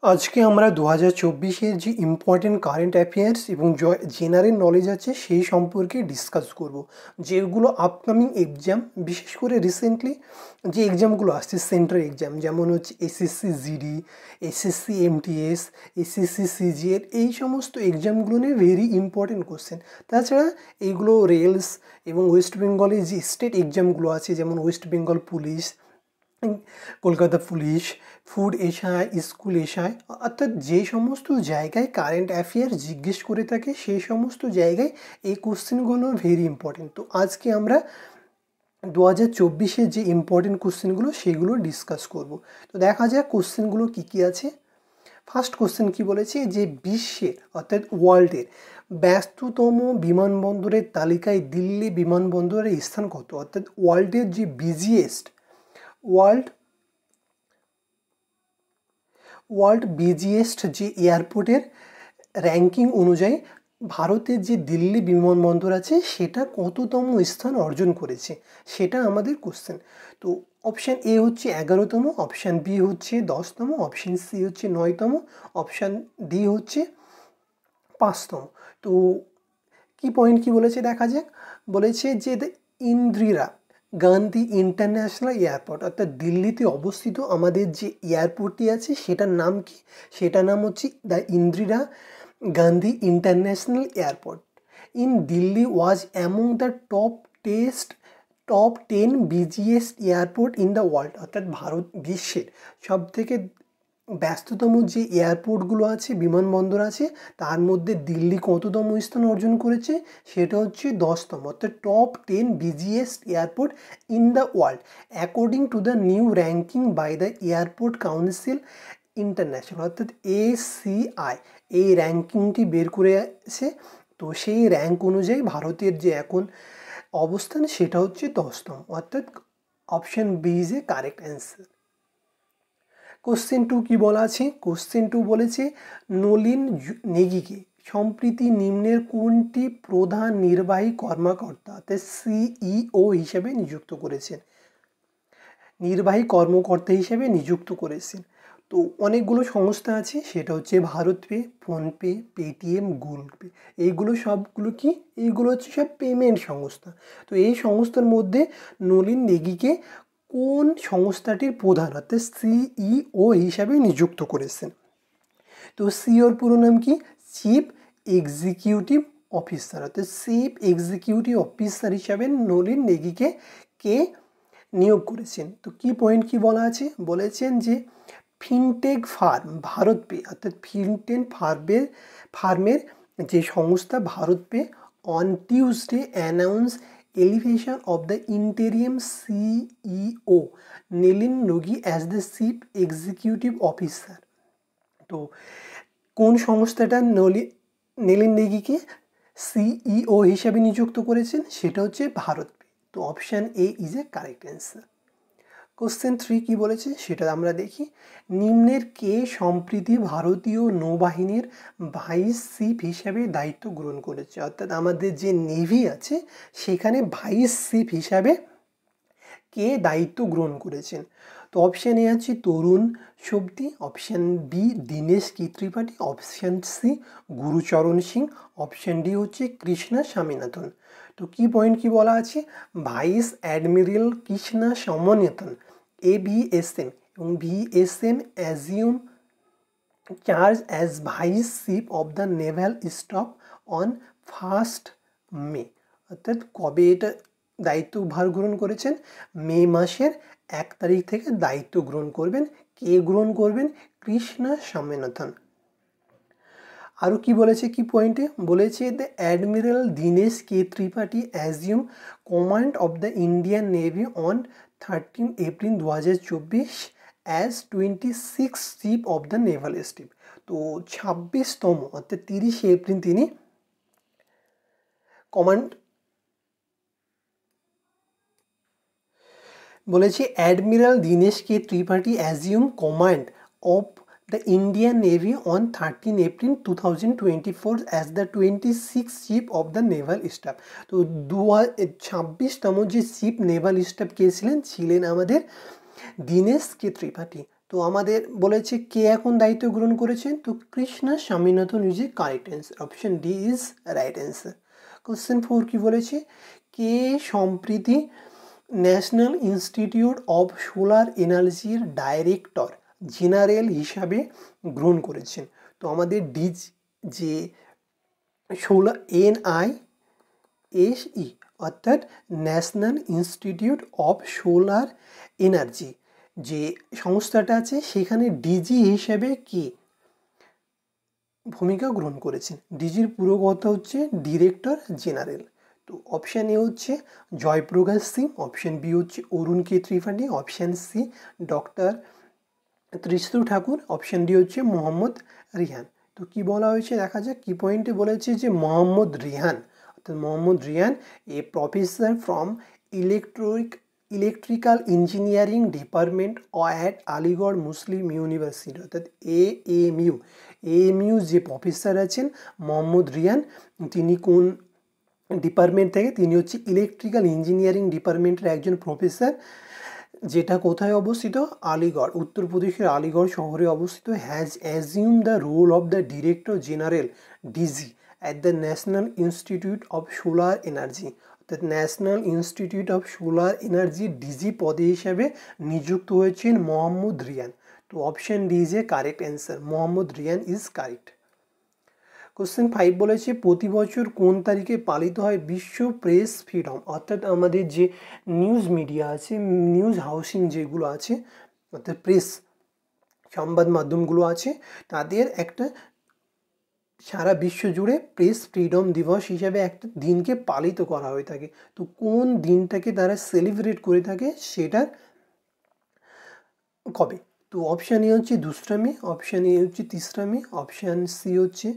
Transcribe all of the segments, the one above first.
আজকে আমরা 2024-এর যে ইম্পর্টেন্ট কারেন্ট অ্যাফেয়ার্স এবং জেনারেল নলেজ আছে সেই সম্পর্কে ডিসকাস করব। যেগুলো আপকামিং এক্সাম, বিশেষ করে রিসেন্টলি যে এক্সামগুলো আসছে সেন্ট্রাল এক্সাম, যেমন হচ্ছে SSC GD, SSC MTS, SSC CGL, এই সমস্ত এক্সামগুলো নিয়ে ভেরি ইম্পর্টেন্ট কোশ্চেন। তাছাড়া এইগুলো রেলস এবং ওয়েস্ট বেঙ্গলের যে স্টেট এক্সামগুলো আছে, যেমন West Bengal police, Kolkata police, food SI, school SI, অর্থাৎ যে সমস্ত জায়গায় কারেন্ট অ্যাফেয়ার্স জিজ্ঞেস করে থাকে সেই সমস্ত জায়গায় এই কোশ্চেনগুলো ভেরি ইম্পর্টেন্ট। তো আজকে আমরা 2024-এর যে ইম্পর্টেন্ট কোশ্চেনগুলো সেগুলো ডিসকাস করব। তো দেখা যাক কোশ্চেনগুলো কী কী আছে। ফার্স্ট কোশ্চেন কি বলেছে, যে বিশ্বের অর্থাৎ ওয়ার্ল্ডের ব্যস্ততম বিমানবন্দরের তালিকায় দিল্লি বিমানবন্দরের স্থান কত? অর্থাৎ ওয়ার্ল্ডের যে বিজিয়েস্ট ওয়ার্ল্ড বিজিয়েস্ট যে এয়ারপোর্টের র্যাঙ্কিং অনুযায়ী ভারতের যে দিল্লি বিমানবন্দর আছে সেটা কততম স্থান অর্জন করেছে, সেটা আমাদের কোশ্চেন। তো অপশান এ হচ্ছে 11তম, অপশান বি হচ্ছে 10তম, অপশান সি হচ্ছে 9তম, অপশান ডি হচ্ছে 5তম। তো কি পয়েন্ট কি বলেছে দেখা যাক। বলেছে যে ইন্দিরা গান্ধী ইন্টারন্যাশনাল এয়ারপোর্ট, অর্থাৎ দিল্লিতে অবস্থিত আমাদের যে এয়ারপোর্টটি আছে সেটার নাম কি? সেটার নাম হচ্ছে the Indira Gandhi international airport in Delhi was among the top 10 biggest airport in the world. অর্থাৎ বিশ্বের সব থেকে ব্যস্ততম যে এয়ারপোর্টগুলো আছে, বিমানবন্দর আছে, তার মধ্যে দিল্লি কততম স্থান অর্জন করেছে? সেটা হচ্ছে 10তম, অর্থাৎ top 10 biggest airport in the world according to the new ranking by the airport council international, অর্থাৎ ACI এই র্যাঙ্কিংটি বের করেছে। তো সেই র্যাঙ্ক অনুযায়ী ভারতের যে এখন অবস্থান সেটা হচ্ছে 10তম, অর্থাৎ option B is a correct answer. Question 2 কি বলা আছে? কোশ্চেন 2 বলেছে নলিন নেগিকে সম্প্রতি নিম্নের কোনটি প্রধান নির্বাহী কর্মকর্তা অর্থাৎ CEO হিসেবে নিযুক্ত করেছেন? নির্বাহী কর্মকর্তা হিসেবে নিযুক্ত করেছেন। তো অনেকগুলো সংস্থা আছে, সেটা হচ্ছে Bharat pay, PhonePe, Paytm, Google pay. এইগুলো সবগুলো কি? এইগুলো হচ্ছে সব পেমেন্ট সংস্থা। তো এই সংস্থার মধ্যে নলিন নেগিকে কোন সংস্থাটির প্রধান অর্থাৎ CEO হিসাবে নিযুক্ত করেছেন? তো সিওর পুরো নাম কি? চিফ এক্সিকিউটিভ অফিসার, অর্থাৎ চিফ এক্সিকিউটিভ অফিসার হিসাবে নলিন নেগিকে কে নিয়োগ করেছেন? তো কি পয়েন্ট কি বলা আছে? বলেছেন যে ফিনটেক ফার্ম ভারত পে, অর্থাৎ ফিনটেক ফার্মের যে সংস্থা Bharat pay on Tuesday announce elevation of the interim CEO Nalin Nikki as the chief executive officer. তো কোন সংস্থাটা নলিন নেগিকে CEO হিসাবে নিযুক্ত করেছেন? সেটা হচ্ছে ভারত পে। তো option A is a correct answer. Question 3 কি বলেছে সেটা আমরা দেখি। নিম্নের কে সম্প্রতি ভারতীয় নৌবাহিনীর ভাইস চিফ হিসাবে দায়িত্ব গ্রহণ করেছে? অর্থাৎ আমাদের যে নেভি আছে সেখানে ভাইস চিফ হিসাবে কে দায়িত্ব গ্রহণ করেছেন? তো অপশান এ আছে তরুণ সবদি, অপশান বি দীনেশ কে ত্রিপাঠী, অপশান সি গুরুচরণ সিং, অপশান ডি হচ্ছে কৃষ্ণা স্বামীনাথন। তো কি পয়েন্ট কি বলা আছে? Vice admiral Krishna Swaminathan AVSM এবং VSM assume charge as vice chief of the Naval staff on 1 মে, অর্থাৎ কবে এটা দায়িত্ব ভার গ্রহণ করেছেন? মে মাসের 1 তারিখ থেকে দায়িত্ব গ্রহণ করবেন। কে গ্রহণ করবেন? কৃষ্ণা স্বামীনাথন। আরও কি বলেছে, কি পয়েন্টে বলেছে? The admiral Dinesh K Tripathi assume command of the Indian navy on 13 April 2024 as 26 chief of the Naval staff. তো 26তম অর্থাৎ 30 এপ্রিল তিনি কমান্ড বলেছে admiral Dinesh K Tripathi assume command of the Indian Navy on 13 April 2024 as the 26th chief of the naval staff। তো 26তম যে chief Naval staff কে ছিলেন আমাদের দীনেশ কে ত্রিপাঠী। তো আমাদের বলেছে কে এখন দায়িত্ব গ্রহণ করেছেন, তো Krishna Swaminathan is a correct answer, option D is right answer. Question 4 কি বলেছে, কে সম্প্রীতি ন্যাশনাল ইনস্টিটিউট অফ সোলার এনার্জির ডাইরেক্টর জেনারেল হিসাবে গ্রহণ করেছেন। তো আমাদের যে সোলার NISE অর্থাৎ national institute of solar energy যে সংস্থাটা আছে সেখানে ডিজি হিসেবে কি ভূমিকা গ্রহণ করেছেন। ডিজির পুরো কথা হচ্ছে ডিরেক্টর জেনারেল। তো অপশান এ হচ্ছে জয়প্রকাশ সিং, অপশান বি হচ্ছে অরুণ কে ত্রিপাঠী, অপশান সি ডক্টর ত্রিস্তু ঠাকুর, অপশান ডি হচ্ছে মোহাম্মদ রিহান। তো কি বলা হয়েছে দেখা যাক, কি পয়েন্টে বলেছে যে মোহাম্মদ রিহান অর্থাৎ Mohammad Rihan a professor from electrical engineering department at Aligarh Muslim university অর্থাৎ AMU যে প্রফেসর আছেন মোহাম্মদ রিয়ান, তিনি কোন ডিপার্টমেন্ট থেকে, তিনি হচ্ছে ইলেকট্রিক্যাল ইঞ্জিনিয়ারিং ডিপার্টমেন্টের একজন প্রফেসর, যেটা কোথায় অবস্থিত, আলিগড়, উত্তরপ্রদেশের আলিগড় শহরে অবস্থিত। Has assume the role of the director general DG at the national institute of solar energy অর্থাৎ national institute of solar energy DG পদে হিসাবে নিযুক্ত হয়েছেন মোহাম্মদ রিয়ান। তো option D is a correct answer, Mohammad Riyan is correct. Question 5 বলেছে প্রতি বছর কোন তারিখে পালিত হয় বিশ্ব প্রেস ফ্রিডম অর্থাৎ আমাদের যে নিউজ মিডিয়া আছে, নিউজ হাউসিং যেগুলো আছে অর্থাৎ প্রেস সংবাদ মাধ্যমগুলো আছে, তাদের একটা সারা বিশ্ব জুড়ে প্রেস ফ্রিডম দিবস হিসাবে একটা দিনকে পালিত করা হয়ে থাকে। তো কোন দিনটাকে তারা সেলিব্রেট করে থাকে সেটার কবে, তো অপশান এ হচ্ছে 2 মে, অপশান এ হচ্ছে 3 মে, অপশান সি হচ্ছে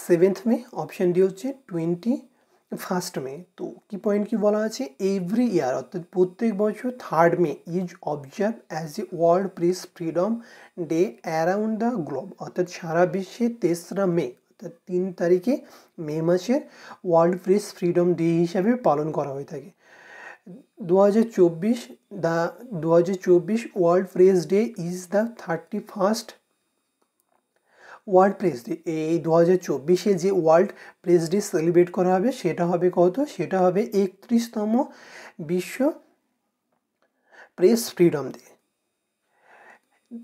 7 মে, অপশান ডি হচ্ছে 21 মে। তো কি পয়েন্ট কি বলা আছে, এভরি ইয়ার অর্থাৎ প্রত্যেক বছর 3 May is observe as a world press freedom day around the globe অর্থাৎ সারা বিশ্বে 3রা মে অর্থাৎ 3 তারিখে মে মাসের ওয়ার্ল্ড প্রেস ফ্রিডম ডে হিসাবে পালন করা হয়ে থাকে। 2024 world press day is the 31st world press day. এই 2024 যে ওয়ার্ল্ড প্রেস ডে সেলিব্রেট করা হবে সেটা হবে কত, সেটা হবে 31তম বিশ্ব press freedom day.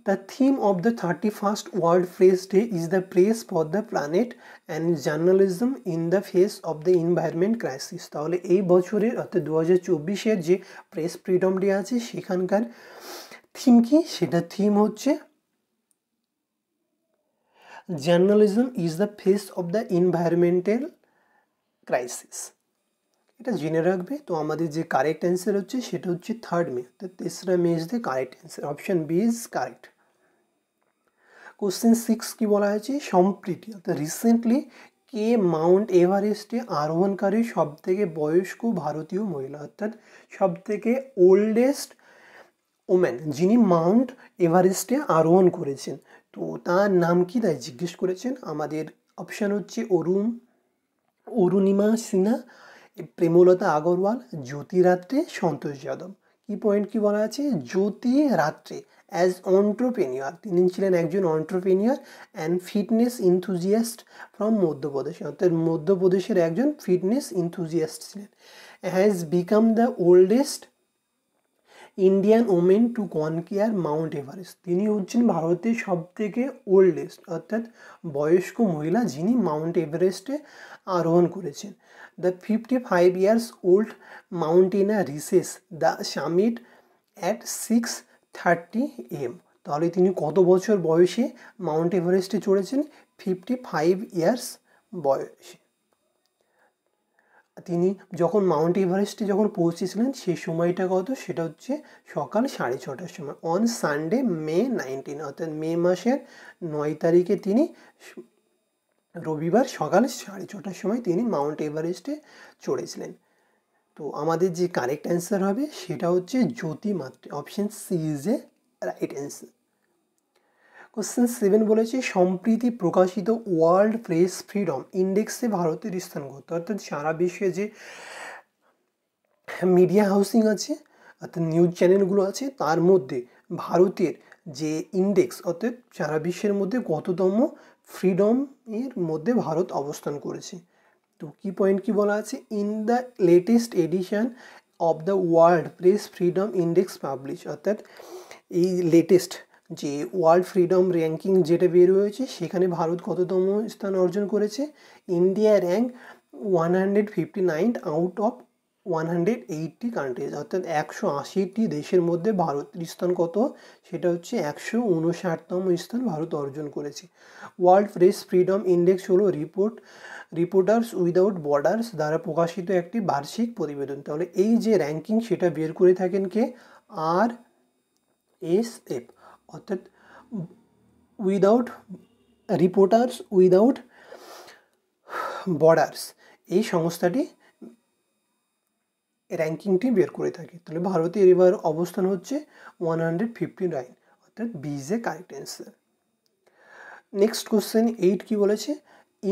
The theme of the 31st World Press Day is the praise for the planet and journalism in the face of the environment crisis. তাহলে এই বছরের অর্থাৎ 2024 যে প্রেস ফ্রিডম ডে আছে সেখানকার থিম কি, সেটা থিম হচ্ছে journalism is the face of the environmental crisis, এটা জেনে রাখবে। তো আমাদের যে কারেক্ট অ্যান্সার হচ্ছে সেটা হচ্ছে 3 মে, তো 3রা May is the correct answer, option B is correct. Question 6 কি বলা হয়েছে, সম্প্রীতি অর্থাৎ রিসেন্টলি কে মাউন্ট এভারেস্টে আরোহণকারী সব থেকে বয়স্ক ভারতীয় মহিলা অর্থাৎ সব থেকে ওল্ডেস্ট ওম্যান যিনি মাউন্ট এভারেস্টে আরোহণ করেছেন, তো তার নাম কি তাই জিজ্ঞেস করেছেন। আমাদের অপশান হচ্ছে অরুণিমা সিনহা, প্রেমলতা আগরওয়াল, জ্যোতি রাত্রে, সন্তোষ যাদব। কি পয়েন্ট কি বলা আছে, জ্যোতি রাত্রে অ্যাজ অন্ট্রপ্রেনিয়র, তিনি ছিলেন একজন entrepreneur and fitness enthusiast from Madhya Pradesh অর্থাৎ মধ্যপ্রদেশের একজন ফিটনেস ইনথুজিয়াস্ট ছিলেন। Has become the oldest Indian women to conquer Mount Everest, তিনি হচ্ছেন ভারতের সব থেকে ওল্ডেস্ট অর্থাৎ বয়স্ক মহিলা যিনি মাউন্ট এভারেস্টে আরোহণ করেছেন। The 55 years old mountaineer reaches the summit at 6:30 AM, তাহলে তিনি কত বছর বয়সে মাউন্ট এভারেস্টে চড়েছেন, 55 years বয়সে। তিনি যখন মাউন্ট এভারেস্টে যখন পৌঁছেছিলেন সেই সময়টা কত, সেটা হচ্ছে সকাল 6:30টার সময় অন সানডে মে 19 অর্থাৎ মে মাসের 9 তারিখে তিনি রবিবার সকাল 6:30টার সময় তিনি মাউন্ট এভারেস্টে চড়েছিলেন। তো আমাদের যে কারেক্ট অ্যান্সার হবে সেটা হচ্ছে Jyoti Matre, option C is a right answer. Question 7 বলেছে সম্প্রীতি প্রকাশিত ওয়ার্ল্ড প্রেস ফ্রিডম ইন্ডেক্সে ভারতের স্থান কত, অর্থাৎ সারা বিশ্বে যে মিডিয়া হাউসিং আছে অর্থাৎ নিউজ চ্যানেলগুলো আছে তার মধ্যে ভারতের যে ইন্ডেক্স অর্থাৎ সারা বিশ্বের মধ্যে কততম ফ্রিডম এর মধ্যে ভারত অবস্থান করেছে। তো কি পয়েন্ট কি বলা আছে, in the latest edition of the world press freedom index publish, অর্থাৎ এই লেটেস্ট যে ওয়ার্ল্ড ফ্রিডম র্যাঙ্কিং যেটা বের হয়েছে সেখানে ভারত কততম স্থান অর্জন করেছে, India rank 159 out of 180 countries, অর্থাৎ 180টি দেশের মধ্যে ভারতের স্থান কত, সেটা হচ্ছে 159তম স্থান ভারত অর্জন করেছে। ওয়ার্ল্ড প্রেস ফ্রিডম ইন্ডেক্স হলো রিপোর্টার্স উইদাউট বর্ডার্স দ্বারা প্রকাশিত একটি বার্ষিক প্রতিবেদন। তাহলে এই যে র্যাঙ্কিং সেটা বের করে থাকেন কে, RSF, অর্থাৎ উইদাউট রিপোর্টার্স উইদাউট বর্ডার্স, এই সংস্থাটি র্যাঙ্কিংটি বের করে থাকে। তাহলে ভারতের এবার অবস্থান হচ্ছে 159, অর্থাৎ B is a correct answer. Next question 8 কি বলেছে,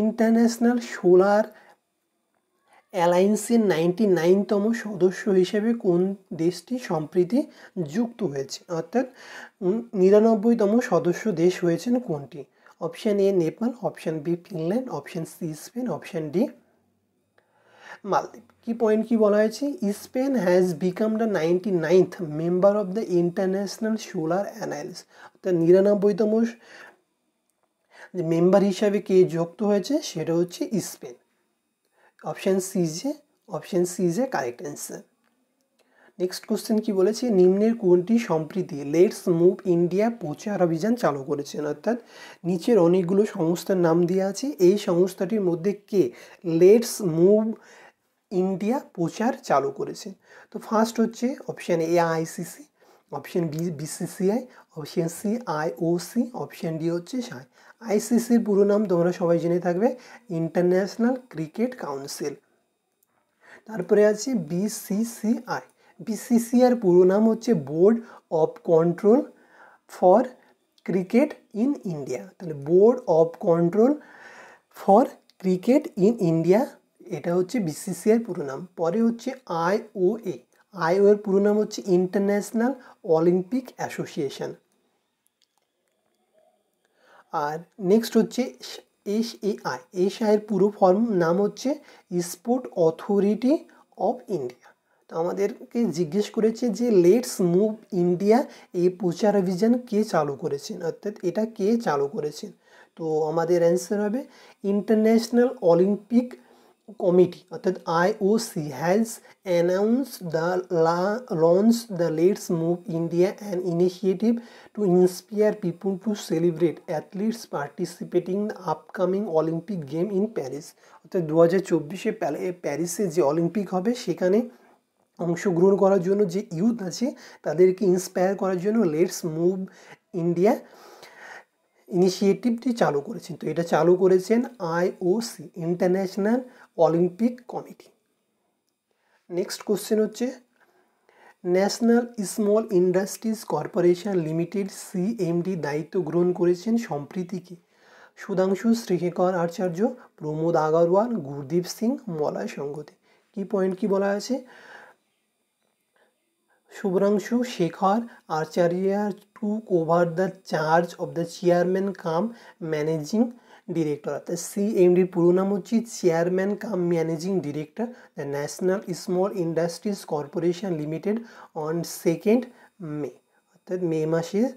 ইন্টারন্যাশনাল সোলার অ্যালায়েন্সের 99তম সদস্য হিসেবে কোন দেশটি সম্প্রতি যুক্ত হয়েছে, অর্থাৎ 99তম সদস্য দেশ হয়েছেন কোনটি? Option A Nepal, option B Finland, option C Spain, option D মালদ্বীপ। কি পয়েন্ট কি বলা হয়েছে, Spain has become the 99th member of the international solar alliance, অর্থাৎ 99তম যে মেম্বার হিসাবে কে যুক্ত হয়েছে সেটা হচ্ছে Spain. Option C is a correct answer. Next question কি বলেছে, নিম্নের কোনটি সম্প্রতি লেটস মুভ ইন্ডিয়া প্রচার অভিযান চালু করেছেন, অর্থাৎ নিচের অনেকগুলো সংস্থার নাম দেওয়া আছে, এই সংস্থাটির মধ্যে কে লেটস মুভ ইন্ডিয়া প্রচার চালু করেছেন? তো ফার্স্ট হচ্ছে option A ICC, option B BCCI, option C IOC, option D হচ্ছে সাই। আইসিসির পুরো নাম তোমরা সবাই জেনে থাকবে, ইন্টারন্যাশনাল ক্রিকেট কাউন্সিল। তারপরে আছে বিসিসিআই, বিসিসিআইয়ের পুরো নাম হচ্ছে board of control for cricket in India, তাহলে board of control for cricket in India, এটা হচ্ছে বিসিসিআইয়ের পুরো নাম। পরে হচ্ছে আইওএ, আইওএর পুরো নাম হচ্ছে ইন্টারন্যাশনাল অলিম্পিক অ্যাসোসিয়েশন। আর নেক্সট হচ্ছে এসএআই, এসআইয়ের পুরো ফর্ম নাম হচ্ছে স্পোর্ট অথরিটি অফ ইন্ডিয়া। তো আমাদেরকে জিজ্ঞেস করেছে যে লেটস মুভ ইন্ডিয়া এই প্রচার অভিযান কে চালু করেছেন, অর্থাৎ এটা কে চালু করেছেন? তো আমাদের অ্যান্সার হবে ইন্টারন্যাশনাল অলিম্পিক কমিটি, অর্থাৎ IOC has announced the launch the let's move India an initiative to inspire people to celebrate athletes participating the upcoming Olympic game in Paris, অর্থাৎ 2024 প্যারিসে যে অলিম্পিক হবে সেখানে অংশগ্রহণ করার জন্য যে ইউথ আছে তাদেরকে ইন্সপায়ার করার জন্য লেটস মুভ ইন্ডিয়া ইনিশিয়েটিভটি চালু করেছেন। তো এটা চালু করেছেন IOC, international Olympic committee. Next question হচ্ছে national small industries corporation limited CMD দায়িত্ব গ্রহণ করেছেন সম্প্রীতি কি? সুধাংশু শ্রীশেখর আচার্য, প্রমোদ আগরওয়াল, গুরদীপ সিং, মলয় সংগতি। কি পয়েন্ট কি বলা আছে, Shubhranshu Shekhar Acharya took over the charge of the chairman come managing director, অর্থাৎ সিএমডির পুরো নাম হচ্ছে chairman come managing director the national small industries corporation limited on 2 মে, অর্থাৎ মে মাসের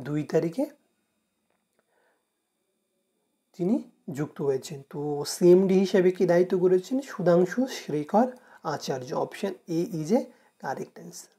2 তারিখে তিনি যুক্ত হয়েছেন। তো সিএমডি হিসেবে কি দায়িত্ব করেছেন? Sudhanshu Shekhar Acharya. Option A is a correct answer.